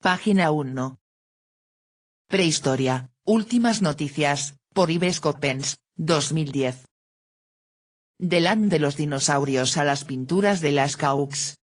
Página 1. Prehistoria, últimas noticias, por Ives Coppens, 2010. Del land de los dinosaurios a las pinturas de Lascaux.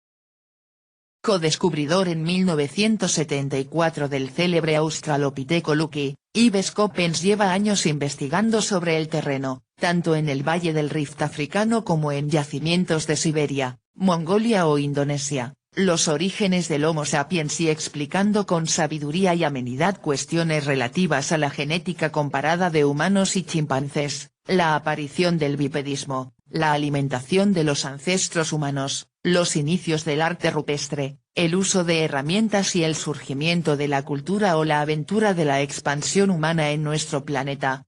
Codescubridor en 1974 del célebre Australopithecus luki, Ives Coppens lleva años investigando sobre el terreno, tanto en el valle del Rift africano como en yacimientos de Siberia, Mongolia o Indonesia, los orígenes del Homo sapiens y explicando con sabiduría y amenidad cuestiones relativas a la genética comparada de humanos y chimpancés, la aparición del bipedismo, la alimentación de los ancestros humanos, los inicios del arte rupestre, el uso de herramientas y el surgimiento de la cultura o la aventura de la expansión humana en nuestro planeta.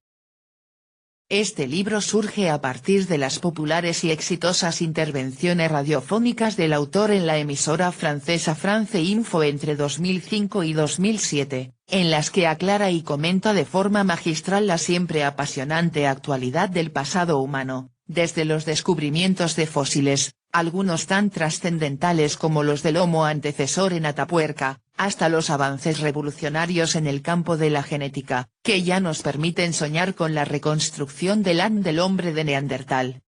Este libro surge a partir de las populares y exitosas intervenciones radiofónicas del autor en la emisora francesa France Info entre 2005 y 2007, en las que aclara y comenta de forma magistral la siempre apasionante actualidad del pasado humano, desde los descubrimientos de fósiles, algunos tan trascendentales como los del Homo antecesor en Atapuerca, hasta los avances revolucionarios en el campo de la genética, que ya nos permiten soñar con la reconstrucción del ADN del hombre de Neandertal.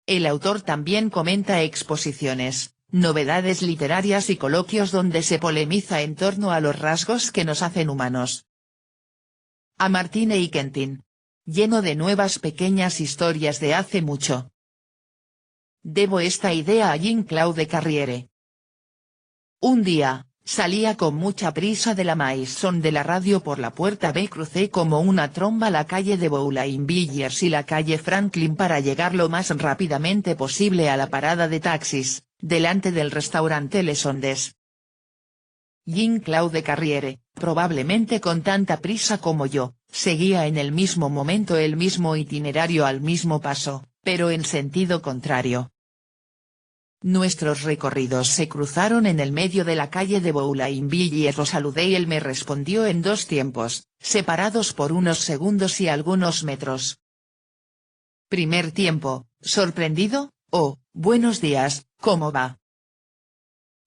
El autor también comenta exposiciones, novedades literarias y coloquios donde se polemiza en torno a los rasgos que nos hacen humanos. A Martine y Quentin. Lleno de nuevas pequeñas historias de hace mucho. Debo esta idea a Jean-Claude Carriere. Un día, salía con mucha prisa de la maison de la radio por la puerta B. Crucé como una tromba la calle de Bougainvillers y la calle Franklin para llegar lo más rápidamente posible a la parada de taxis, delante del restaurante Les Ondes. Jean-Claude Carriere, probablemente con tanta prisa como yo, seguía en el mismo momento el mismo itinerario al mismo paso, pero en sentido contrario. Nuestros recorridos se cruzaron en el medio de la calle de Bougainvillers. Lo saludé y él me respondió en dos tiempos, separados por unos segundos y algunos metros. Primer tiempo, sorprendido, oh, buenos días, ¿cómo va?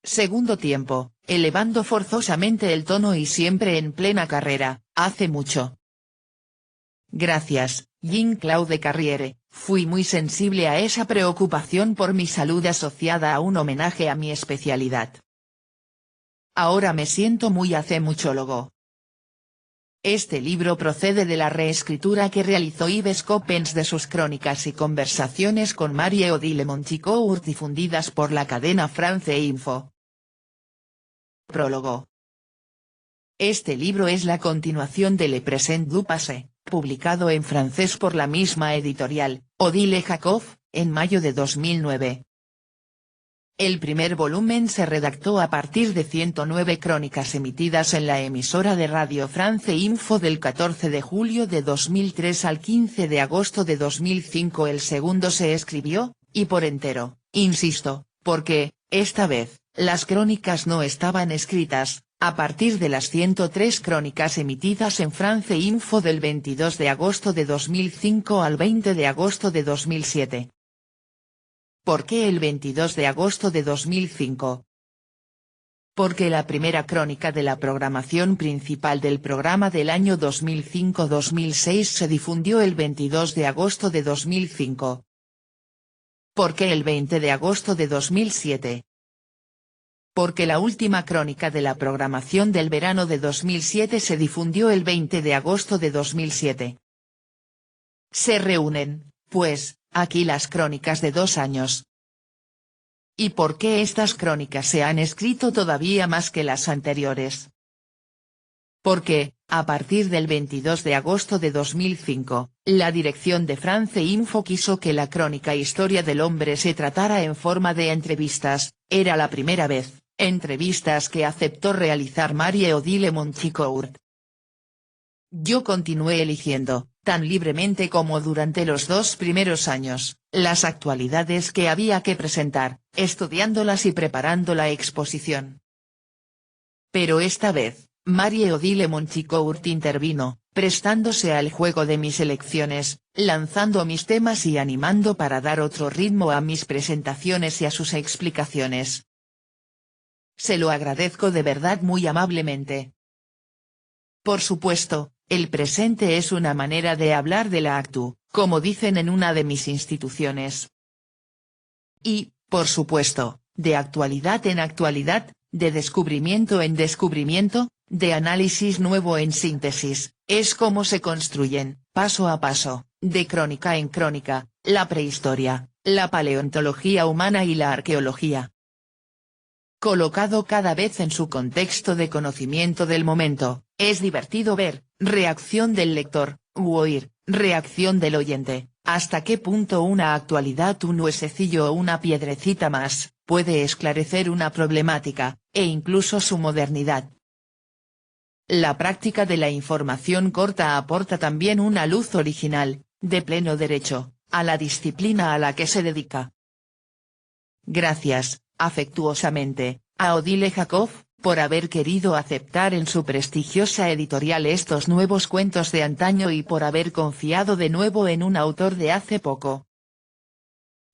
Segundo tiempo, elevando forzosamente el tono y siempre en plena carrera, hace mucho. Gracias, Jean-Claude Carriere, fui muy sensible a esa preocupación por mi salud asociada a un homenaje a mi especialidad. Ahora me siento muy hace muchólogo. Este libro procede de la reescritura que realizó Ives Coppens de sus crónicas y conversaciones con Marie-Odile Monchicourt difundidas por la cadena France Info. Prólogo. Este libro es la continuación de Le Présent du Passé, publicado en francés por la misma editorial, Odile Jacob, en mayo de 2009. El primer volumen se redactó a partir de 109 crónicas emitidas en la emisora de Radio France Info del 14 de julio de 2003 al 15 de agosto de 2005. El segundo se escribió, y por entero, insisto, porque, esta vez, las crónicas no estaban escritas, a partir de las 103 crónicas emitidas en France Info del 22 de agosto de 2005 al 20 de agosto de 2007. ¿Por qué el 22 de agosto de 2005? Porque la primera crónica de la programación principal del programa del año 2005-2006 se difundió el 22 de agosto de 2005. ¿Por qué el 20 de agosto de 2007? Porque la última crónica de la programación del verano de 2007 se difundió el 20 de agosto de 2007. Se reúnen, pues, aquí las crónicas de 2 años. ¿Y por qué estas crónicas se han escrito todavía más que las anteriores? Porque, a partir del 22 de agosto de 2005, la dirección de France Info quiso que la crónica Historia del Hombre se tratara en forma de entrevistas, era la primera vez, entrevistas que aceptó realizar Marie-Odile Monchicourt. Yo continué eligiendo, tan libremente como durante los 2 primeros años, las actualidades que había que presentar, estudiándolas y preparando la exposición. Pero esta vez, Marie-Odile Monchicourt intervino, prestándose al juego de mis elecciones, lanzando mis temas y animando para dar otro ritmo a mis presentaciones y a sus explicaciones. se lo agradezco de verdad muy amablemente. Por supuesto, el presente es una manera de hablar de la actu, como dicen en una de mis instituciones. Y, por supuesto, de actualidad en actualidad, de descubrimiento en descubrimiento, de análisis nuevo en síntesis, es como se construyen, paso a paso, de crónica en crónica, la prehistoria, la paleontología humana y la arqueología. Colocado cada vez en su contexto de conocimiento del momento, es divertido ver, reacción del lector, u oír, reacción del oyente, hasta qué punto una actualidad, un huesecillo o una piedrecita más, puede esclarecer una problemática, e incluso su modernidad. La práctica de la información corta aporta también una luz original, de pleno derecho, a la disciplina a la que se dedica. Gracias, afectuosamente, a Odile Jacob, por haber querido aceptar en su prestigiosa editorial estos nuevos cuentos de antaño y por haber confiado de nuevo en un autor de hace poco.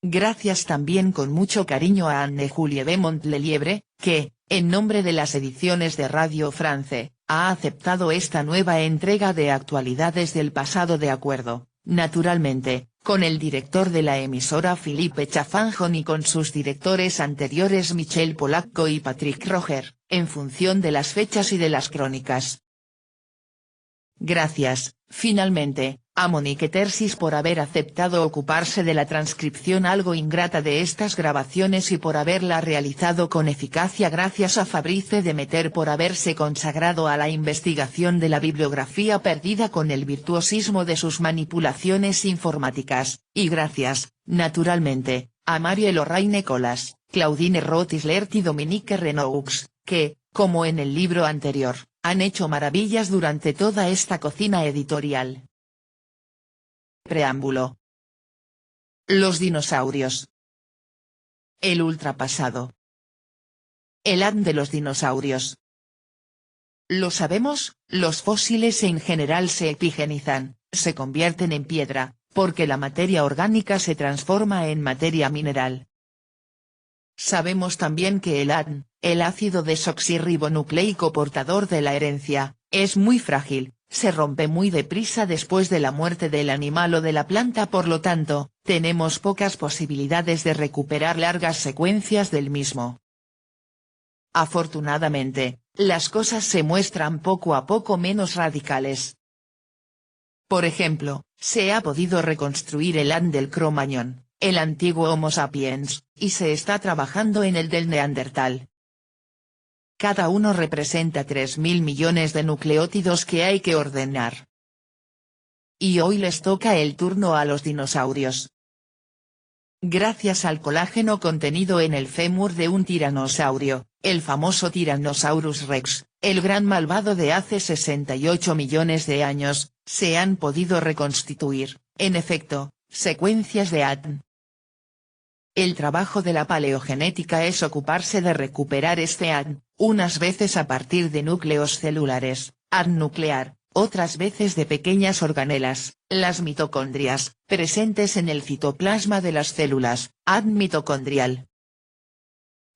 Gracias también con mucho cariño a Anne-Julie de Montlelievre, que, en nombre de las ediciones de Radio France, ha aceptado esta nueva entrega de actualidades del pasado de acuerdo, naturalmente, con el director de la emisora Philippe Chafanjon y con sus directores anteriores Michel Polacco y Patrick Roger, en función de las fechas y de las crónicas. Gracias, finalmente, a Monique Tersis por haber aceptado ocuparse de la transcripción algo ingrata de estas grabaciones y por haberla realizado con eficacia. Gracias a Fabrice Demeter por haberse consagrado a la investigación de la bibliografía perdida con el virtuosismo de sus manipulaciones informáticas, y gracias, naturalmente, a Marielle Lorraine Colas, Claudine Roth-Islert y Dominique Renoux, que, como en el libro anterior, han hecho maravillas durante toda esta cocina editorial. Preámbulo. Los dinosaurios. El ultrapasado. El ADN de los dinosaurios. Lo sabemos, los fósiles en general se epigenizan, se convierten en piedra, porque la materia orgánica se transforma en materia mineral. Sabemos también que el ADN, el ácido desoxirribonucleico portador de la herencia, es muy frágil, se rompe muy deprisa después de la muerte del animal o de la planta, por lo tanto, tenemos pocas posibilidades de recuperar largas secuencias del mismo. Afortunadamente, las cosas se muestran poco a poco menos radicales. Por ejemplo, se ha podido reconstruir el ADN del Cro-Magnon, el antiguo Homo sapiens, y se está trabajando en el del Neandertal. Cada uno representa 3.000 millones de nucleótidos que hay que ordenar. Y hoy les toca el turno a los dinosaurios. Gracias al colágeno contenido en el fémur de un tiranosaurio, el famoso Tyrannosaurus rex, el gran malvado de hace 68 millones de años, se han podido reconstituir, en efecto, secuencias de ADN. El trabajo de la paleogenética es ocuparse de recuperar este ADN, unas veces a partir de núcleos celulares, ADN nuclear, otras veces de pequeñas organelas, las mitocondrias, presentes en el citoplasma de las células, ADN mitocondrial.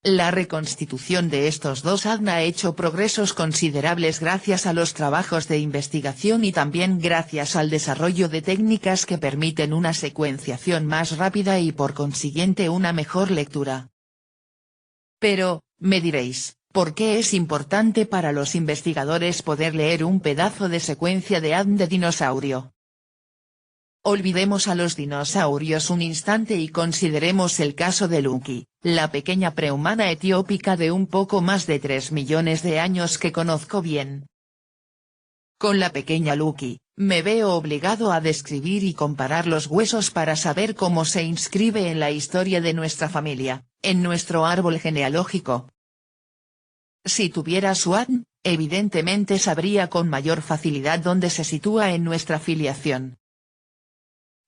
La reconstitución de estos dos ADN ha hecho progresos considerables gracias a los trabajos de investigación y también gracias al desarrollo de técnicas que permiten una secuenciación más rápida y por consiguiente una mejor lectura. Pero, me diréis, ¿por qué es importante para los investigadores poder leer un pedazo de secuencia de ADN de dinosaurio? Olvidemos a los dinosaurios un instante y consideremos el caso de Luki, la pequeña prehumana etiópica de un poco más de 3 millones de años que conozco bien. Con la pequeña Luki, me veo obligado a describir y comparar los huesos para saber cómo se inscribe en la historia de nuestra familia, en nuestro árbol genealógico. Si tuviera su ADN, evidentemente sabría con mayor facilidad dónde se sitúa en nuestra filiación.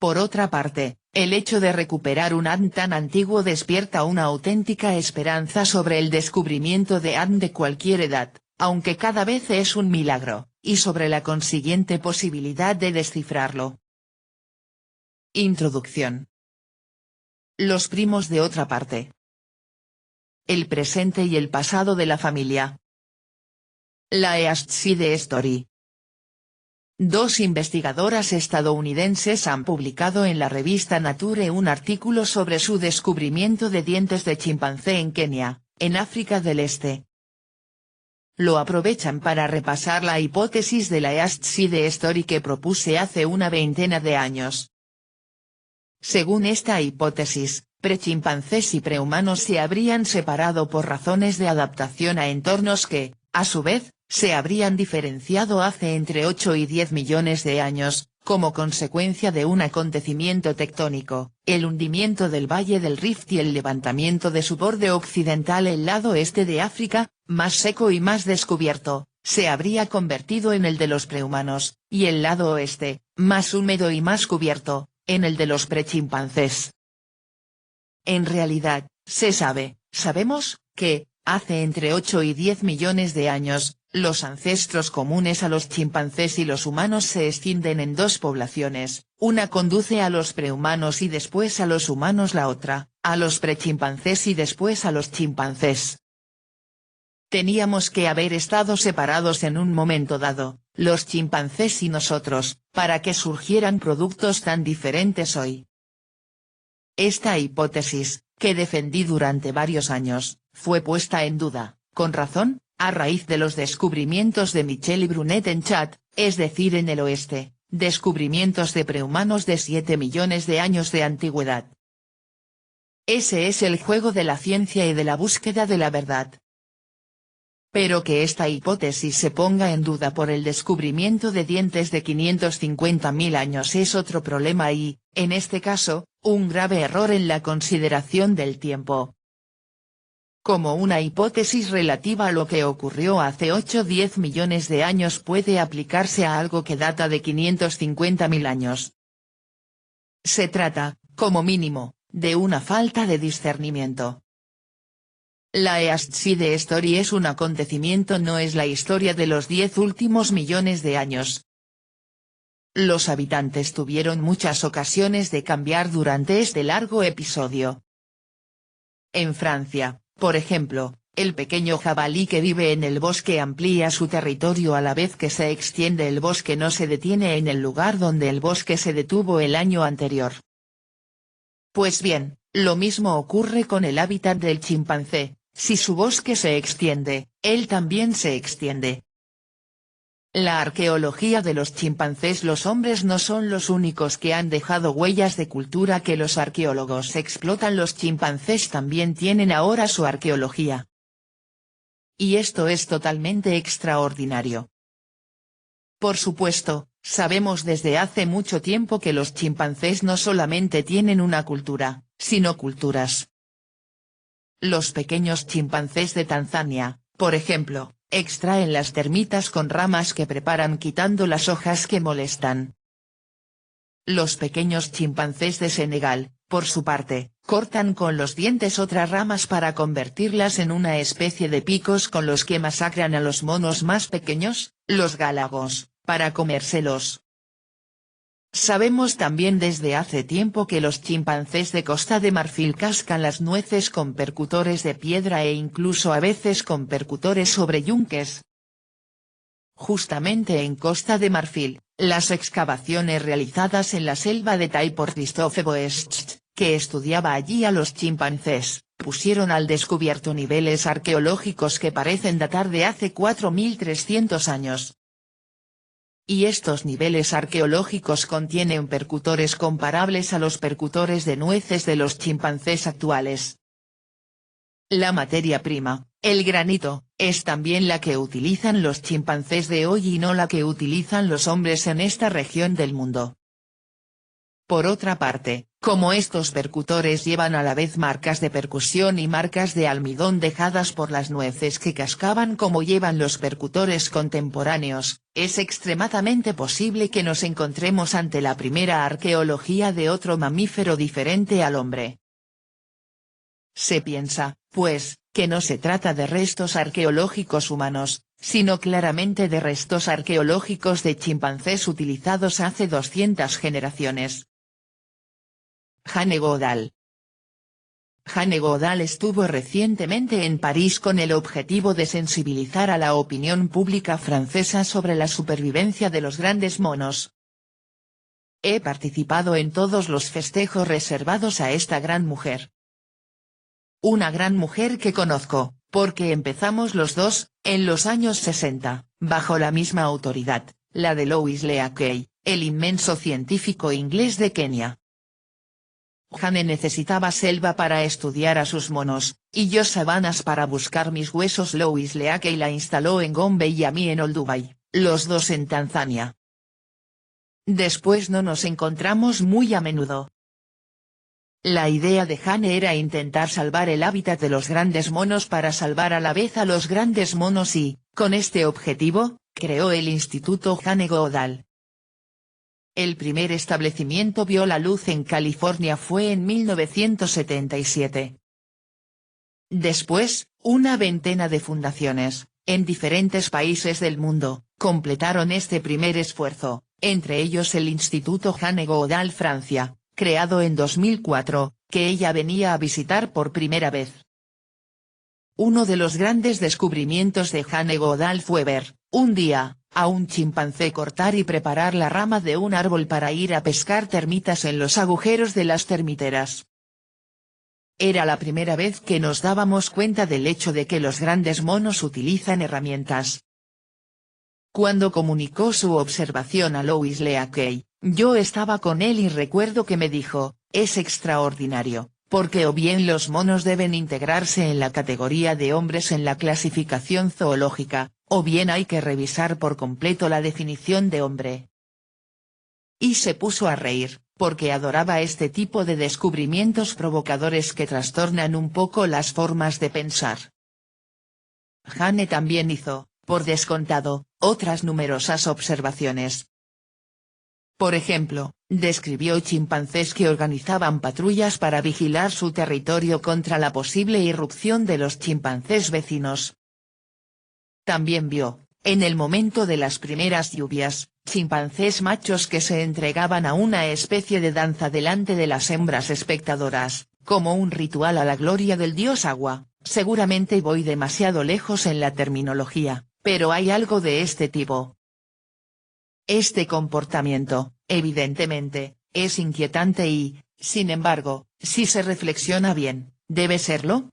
Por otra parte, el hecho de recuperar un ADN tan antiguo despierta una auténtica esperanza sobre el descubrimiento de ADN de cualquier edad, aunque cada vez es un milagro, y sobre la consiguiente posibilidad de descifrarlo. Introducción. Los primos de otra parte. el presente y el pasado de la familia. La East Side Story. Dos investigadoras estadounidenses han publicado en la revista Nature un artículo sobre su descubrimiento de dientes de chimpancé en Kenia, en África del Este. Lo aprovechan para repasar la hipótesis de la East Side Story que propuse hace una veintena de años. Según esta hipótesis, prechimpancés y prehumanos se habrían separado por razones de adaptación a entornos que, a su vez, se habrían diferenciado hace entre 8 y 10 millones de años, como consecuencia de un acontecimiento tectónico, el hundimiento del Valle del Rift y el levantamiento de su borde occidental. El lado este de África, más seco y más descubierto, se habría convertido en el de los prehumanos, y el lado oeste, más húmedo y más cubierto, en el de los prechimpancés. En realidad, sabemos, que, hace entre 8 y 10 millones de años, los ancestros comunes a los chimpancés y los humanos se extienden en dos poblaciones, una conduce a los prehumanos y después a los humanos, la otra, a los prechimpancés y después a los chimpancés. Teníamos que haber estado separados en un momento dado, los chimpancés y nosotros, para que surgieran productos tan diferentes hoy. Esta hipótesis, que defendí durante varios años, fue puesta en duda, con razón, a raíz de los descubrimientos de Michel y Brunet en Chad, es decir en el oeste, descubrimientos de prehumanos de 7 millones de años de antigüedad. Ese es el juego de la ciencia y de la búsqueda de la verdad. Pero que esta hipótesis se ponga en duda por el descubrimiento de dientes de 550.000 años es otro problema y, en este caso, un grave error en la consideración del tiempo. Como una hipótesis relativa a lo que ocurrió hace 8-10 millones de años puede aplicarse a algo que data de 550.000 años. Se trata, como mínimo, de una falta de discernimiento. La East Side Story es un acontecimiento, no es la historia de los 10 últimos millones de años. Los habitantes tuvieron muchas ocasiones de cambiar durante este largo episodio. En Francia, por ejemplo, el pequeño jabalí que vive en el bosque amplía su territorio a la vez que se extiende. El bosque no se detiene en el lugar donde el bosque se detuvo el año anterior. Pues bien, lo mismo ocurre con el hábitat del chimpancé. Si su bosque se extiende, él también se extiende. La arqueología de los chimpancés. Los hombres no son los únicos que han dejado huellas de cultura que los arqueólogos explotan. Los chimpancés también tienen ahora su arqueología. Y esto es totalmente extraordinario. Por supuesto, sabemos desde hace mucho tiempo que los chimpancés no solamente tienen una cultura, sino culturas. Los pequeños chimpancés de Tanzania, por ejemplo, extraen las termitas con ramas que preparan quitando las hojas que molestan. Los pequeños chimpancés de Senegal, por su parte, cortan con los dientes otras ramas para convertirlas en una especie de picos con los que masacran a los monos más pequeños, los gálagos, para comérselos. Sabemos también desde hace tiempo que los chimpancés de Costa de Marfil cascan las nueces con percutores de piedra e incluso a veces con percutores sobre yunques. Justamente en Costa de Marfil, las excavaciones realizadas en la selva de Tai por Christophe Boest, que estudiaba allí a los chimpancés, pusieron al descubierto niveles arqueológicos que parecen datar de hace 4.300 años. Y estos niveles arqueológicos contienen percutores comparables a los percutores de nueces de los chimpancés actuales. La materia prima, el granito, es también la que utilizan los chimpancés de hoy y no la que utilizan los hombres en esta región del mundo. Por otra parte, como estos percutores llevan a la vez marcas de percusión y marcas de almidón dejadas por las nueces que cascaban como llevan los percutores contemporáneos, es extremadamente posible que nos encontremos ante la primera arqueología de otro mamífero diferente al hombre. Se piensa, pues, que no se trata de restos arqueológicos humanos, sino claramente de restos arqueológicos de chimpancés utilizados hace 200 generaciones. Jane Goodall. Jane Goodall estuvo recientemente en París con el objetivo de sensibilizar a la opinión pública francesa sobre la supervivencia de los grandes monos. He participado en todos los festejos reservados a esta gran mujer. Una gran mujer que conozco, porque empezamos los dos, en los años 60, bajo la misma autoridad, la de Louis Leakey, el inmenso científico inglés de Kenia. Jane necesitaba selva para estudiar a sus monos, y yo sabanas para buscar mis huesos. Louis Leakey la instaló en Gombe y a mí en Olduvai, los dos en Tanzania. Después no nos encontramos muy a menudo. La idea de Jane era intentar salvar el hábitat de los grandes monos para salvar a la vez a los grandes monos y, con este objetivo, creó el Instituto Jane Goodall. El primer establecimiento vio la luz en California fue en 1977. Después, una veintena de fundaciones, en diferentes países del mundo, completaron este primer esfuerzo, entre ellos el Instituto Jane Goodall Francia, creado en 2004, que ella venía a visitar por primera vez. Uno de los grandes descubrimientos de Jane Goodall fue ver, un día, a un chimpancé cortar y preparar la rama de un árbol para ir a pescar termitas en los agujeros de las termiteras. Era la primera vez que nos dábamos cuenta del hecho de que los grandes monos utilizan herramientas. Cuando comunicó su observación a Louis Leakey, yo estaba con él y recuerdo que me dijo, es extraordinario, porque o bien los monos deben integrarse en la categoría de hombres en la clasificación zoológica, o bien hay que revisar por completo la definición de hombre. Y se puso a reír, porque adoraba este tipo de descubrimientos provocadores que trastornan un poco las formas de pensar. Jane también hizo, por descontado, otras numerosas observaciones. Por ejemplo, describió chimpancés que organizaban patrullas para vigilar su territorio contra la posible irrupción de los chimpancés vecinos. También vio, en el momento de las primeras lluvias, chimpancés machos que se entregaban a una especie de danza delante de las hembras espectadoras, como un ritual a la gloria del dios agua. Seguramente voy demasiado lejos en la terminología, pero hay algo de este tipo. Este comportamiento, evidentemente, es inquietante y, sin embargo, si se reflexiona bien, ¿debe serlo?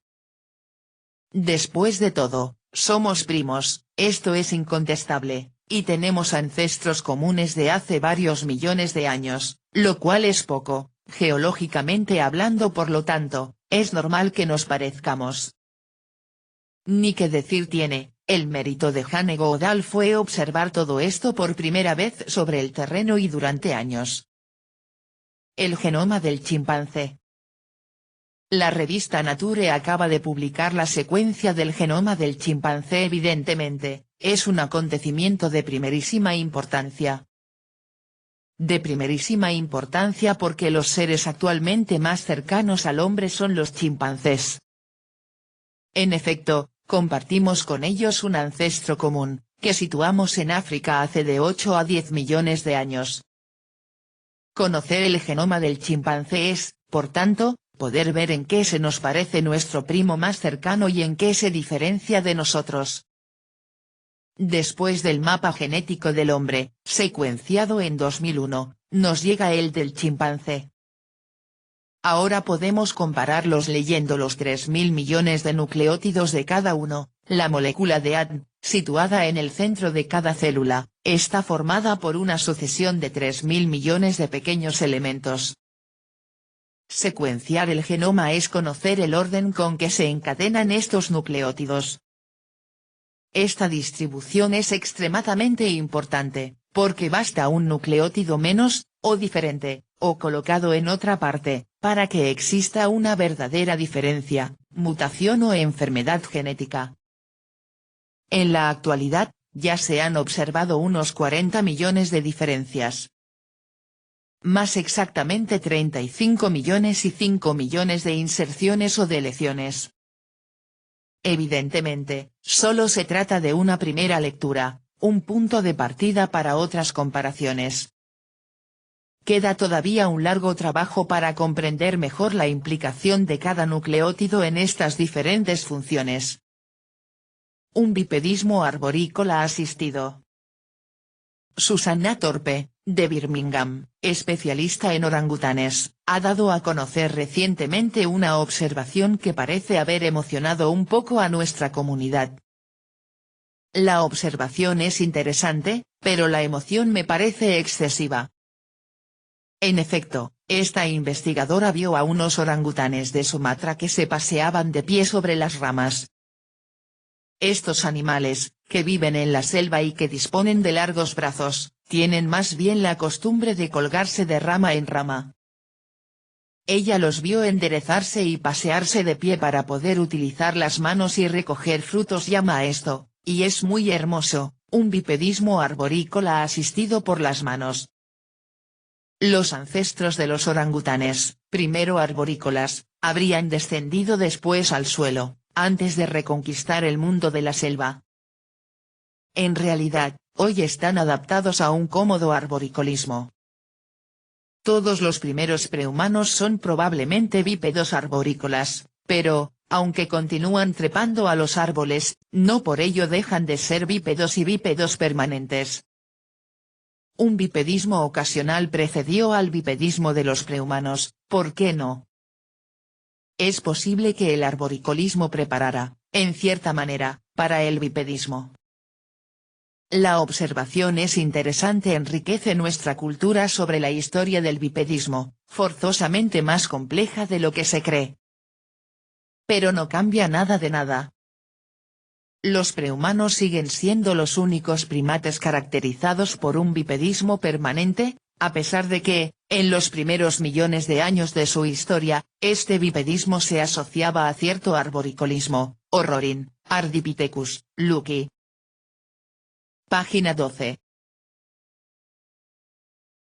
Después de todo, somos primos, esto es incontestable, y tenemos ancestros comunes de hace varios millones de años, lo cual es poco, geológicamente hablando. Por lo tanto, es normal que nos parezcamos. Ni qué decir tiene, el mérito de Jane Goodall fue observar todo esto por primera vez sobre el terreno y durante años. El genoma del chimpancé. La revista Nature acaba de publicar la secuencia del genoma del chimpancé. Evidentemente, es un acontecimiento de primerísima importancia. De primerísima importancia porque los seres actualmente más cercanos al hombre son los chimpancés. En efecto, compartimos con ellos un ancestro común, que situamos en África hace de 8 a 10 millones de años. Conocer el genoma del chimpancé es, por tanto, poder ver en qué se nos parece nuestro primo más cercano y en qué se diferencia de nosotros. Después del mapa genético del hombre, secuenciado en 2001, nos llega el del chimpancé. Ahora podemos compararlos leyendo los 3.000 millones de nucleótidos de cada uno. La molécula de ADN, situada en el centro de cada célula, está formada por una sucesión de 3.000 millones de pequeños elementos. Secuenciar el genoma es conocer el orden con que se encadenan estos nucleótidos. Esta distribución es extremadamente importante, porque basta un nucleótido menos, o diferente, o colocado en otra parte, para que exista una verdadera diferencia, mutación o enfermedad genética. En la actualidad, ya se han observado unos 40 millones de diferencias. Más exactamente 35 millones y 5 millones de inserciones o deleciones. Evidentemente, solo se trata de una primera lectura, un punto de partida para otras comparaciones. queda todavía un largo trabajo para comprender mejor la implicación de cada nucleótido en estas diferentes funciones. Un bipedismo arborícola asistido. Susannah Thorpe, de Birmingham, especialista en orangutanes, ha dado a conocer recientemente una observación que parece haber emocionado un poco a nuestra comunidad. La observación es interesante, pero la emoción me parece excesiva. En efecto, esta investigadora vio a unos orangutanes de Sumatra que se paseaban de pie sobre las ramas. Estos animales, que viven en la selva y que disponen de largos brazos, tienen más bien la costumbre de colgarse de rama en rama. Ella los vio enderezarse y pasearse de pie para poder utilizar las manos y recoger frutos. Llama a esto, y es muy hermoso, un bipedismo arborícola asistido por las manos. Los ancestros de los orangutanes, primero arborícolas, habrían descendido después al suelo, antes de reconquistar el mundo de la selva. En realidad, hoy están adaptados a un cómodo arboricolismo. Todos los primeros prehumanos son probablemente bípedos arborícolas, pero, aunque continúan trepando a los árboles, no por ello dejan de ser bípedos y bípedos permanentes. Un bipedismo ocasional precedió al bipedismo de los prehumanos, ¿por qué no? Es posible que el arboricolismo preparara, en cierta manera, para el bipedismo. La observación es interesante, enriquece nuestra cultura sobre la historia del bipedismo, forzosamente más compleja de lo que se cree. Pero no cambia nada de nada. Los prehumanos siguen siendo los únicos primates caracterizados por un bipedismo permanente, a pesar de que, en los primeros millones de años de su historia, este bipedismo se asociaba a cierto arboricolismo, Horrorin, Ardipithecus, Luki. Página 12.